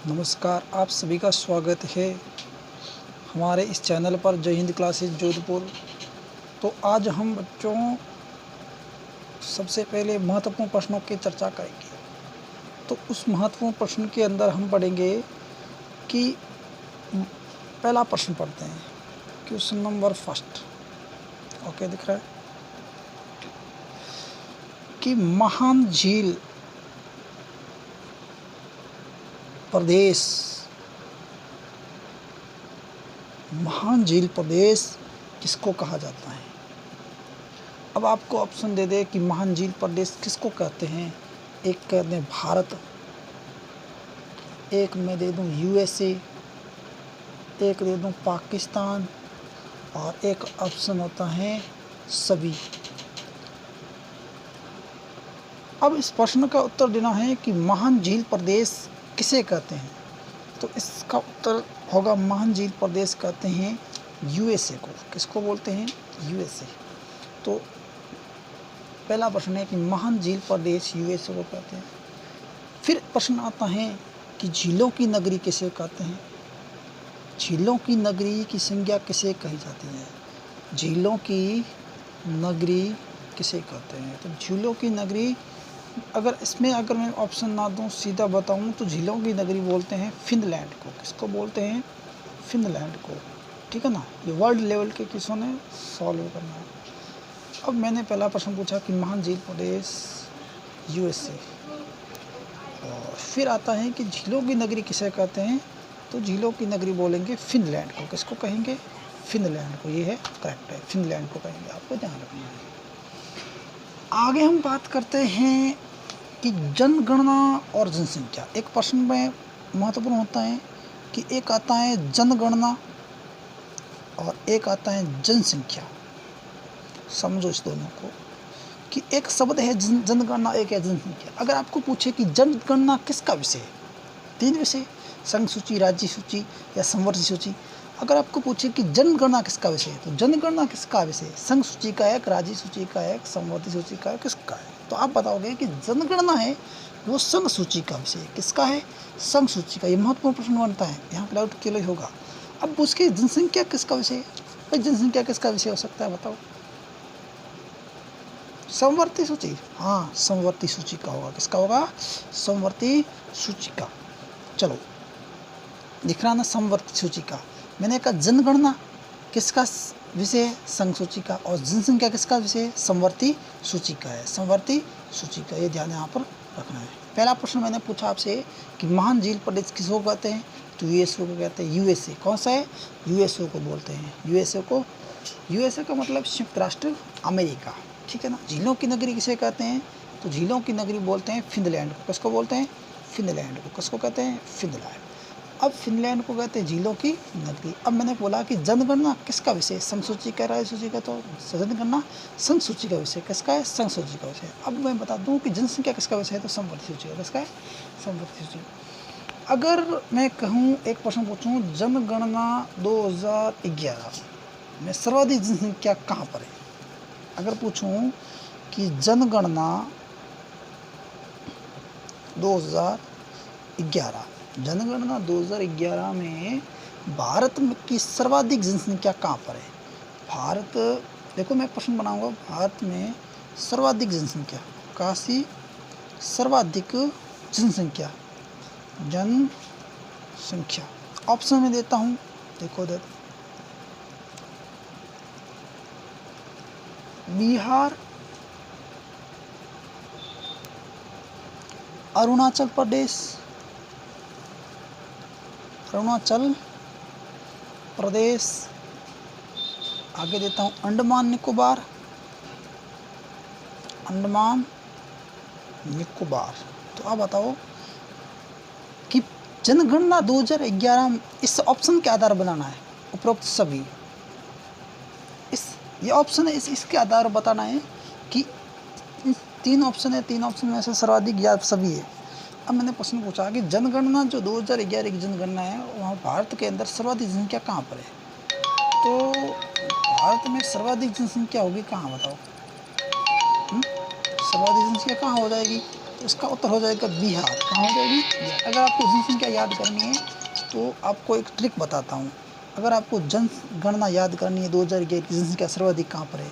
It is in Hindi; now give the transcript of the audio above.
नमस्कार, आप सभी का स्वागत है हमारे इस चैनल पर जय हिंद क्लासेस जोधपुर। तो आज हम बच्चों सबसे पहले महत्वपूर्ण प्रश्नों की चर्चा करेंगे। तो उस महत्वपूर्ण प्रश्न के अंदर हम पढ़ेंगे कि पहला प्रश्न पढ़ते हैं, क्वेश्चन नंबर फर्स्ट। ओके, दिख रहा है कि महान झील प्रदेश किसको कहा जाता है। अब आपको ऑप्शन दे दे कि महान झील प्रदेश किसको कहते हैं। एक कहते हैं भारत, एक मैं दे दूं यूएसए, एक दे दूं पाकिस्तान, और एक ऑप्शन होता है सभी। अब इस प्रश्न का उत्तर देना है कि महान झील प्रदेश किसे कहते हैं। तो इसका उत्तर होगा महान झील प्रदेश कहते हैं यूएसए को। किसको बोलते हैं? यूएसए। तो पहला प्रश्न है कि महान झील प्रदेश यूएसए को कहते हैं। फिर प्रश्न आता है कि झीलों की नगरी किसे कहते हैं। झीलों की नगरी की संज्ञा किसे कही जाती है। झीलों की नगरी किसे कहते हैं। तो झीलों की नगरी, अगर मैं ऑप्शन ना दूं, सीधा बताऊं तो झीलों की नगरी बोलते हैं फिनलैंड को। किसको बोलते हैं? फिनलैंड को। ठीक है ना। ये वर्ल्ड लेवल के किसों ने सॉल्व करना है। अब मैंने पहला प्रश्न पूछा कि महान झील प्रदेश यूएसए, और फिर आता है कि झीलों की नगरी किसे कहते हैं। तो झीलों की नगरी बोलेंगे फिनलैंड को। किसको कहेंगे? फिनलैंड को। ये है करेक्ट है, फिनलैंड को कहेंगे। आपको ध्यान रखना है। आगे हम बात करते हैं कि जनगणना और जनसंख्या। एक प्रश्न में महत्वपूर्ण होता है कि एक आता है जनगणना और एक आता है जनसंख्या। समझो इस दोनों को कि एक शब्द है जनगणना, एक है जनसंख्या। अगर आपको पूछे कि जनगणना किसका विषय है, तीन विषय, संघ सूची, राज्य सूची या संवर्ती सूची। अगर आपको पूछे कि जनगणना किसका विषय है, तो जनगणना किसका विषय है? संघ सूची का एक, राज्य सूची का एक, संवर्ती सूची का एक, किसका है? तो आप बताओगे कि जनगणना है वो संघ सूची का विषय है। किसका है? संघ सूची का। ये महत्वपूर्ण प्रश्न बनता है, यहाँ पर डाउट क्लियर होगा। अब उसकी जनसंख्या किसका विषय है? भाई जनसंख्या किसका विषय हो सकता है, बताओ? संवर्ती सूची। हाँ, संवर्ती सूची का होगा। किसका होगा? संवर्ती सूची का। चलो, दिख रहा ना, संवर्ती सूची का। मैंने कहा जनगणना किसका विषय है? संघ सूची का। और जनसंख्या किसका विषय है? संवर्ती सूची का है। संवर्ती सूची का, ये ध्यान यहाँ पर रखना है। पहला प्रश्न मैंने पूछा आपसे कि महान झील प्रदेश किसको कहते हैं। तो यूएसए को कहते हैं। यूएसए कौन सा है? यूएसए को बोलते हैं। यूएसए का मतलब संयुक्त राष्ट्र अमेरिका। ठीक है ना। झीलों की नगरी किसे कहते हैं? तो झीलों की नगरी बोलते हैं फिनलैंड को। किसको बोलते हैं? फिनलैंड को। किसको कहते हैं? फिनलैंड। अब फिनलैंड को कहते हैं झीलों की नगरी। अब मैंने बोला कि जनगणना किसका विषय? संघ सूची का, राज्य सूची का। तो जनगणना संघ सूची का विषय। किसका है? संघ सूची का विषय। अब मैं बता दूं कि जनसंख्या किसका विषय है? तो संवर्ती सूची का। किसका है? संवर्ती सूची। अगर मैं कहूँ, एक प्रश्न पूछूं, जनगणना 2011 में सर्वाधिक जनसंख्या कहाँ पर है। अगर पूछूं कि जनगणना 2011 में भारत की सर्वाधिक जनसंख्या कहाँ पर है। भारत, देखो मैं प्रश्न बनाऊंगा, भारत में सर्वाधिक जनसंख्या, काशी सर्वाधिक जनसंख्या, ऑप्शन में देता हूँ। देखो बिहार, अरुणाचल प्रदेश, आगे देता हूँ अंडमान निकोबार। तो आप बताओ कि जनगणना 2011 इस ऑप्शन के आधार बनाना है। उपरोक्त सभी, ये ऑप्शन है, इसके आधार पर बताना है कि तीन ऑप्शन है, तीन ऑप्शन में से सर्वाधिक या सभी है। अब मैंने प्रश्न पूछा कि जनगणना जो 2011 की जनगणना है, वहाँ भारत के अंदर सर्वाधिक जनसंख्या कहाँ पर है। तो भारत में सर्वाधिक जनसंख्या होगी कहाँ, बताओ? सर्वाधिक जनसंख्या कहाँ हो जाएगी? तो इसका उत्तर हो जाएगा बिहार। कहाँ हो जाएगी? बिहार। अगर आपको जनसंख्या याद करनी है तो आपको एक ट्रिक बताता हूँ। अगर आपको जनगणना याद करनी है 2011 की जनसंख्या सर्वाधिक कहाँ पर है,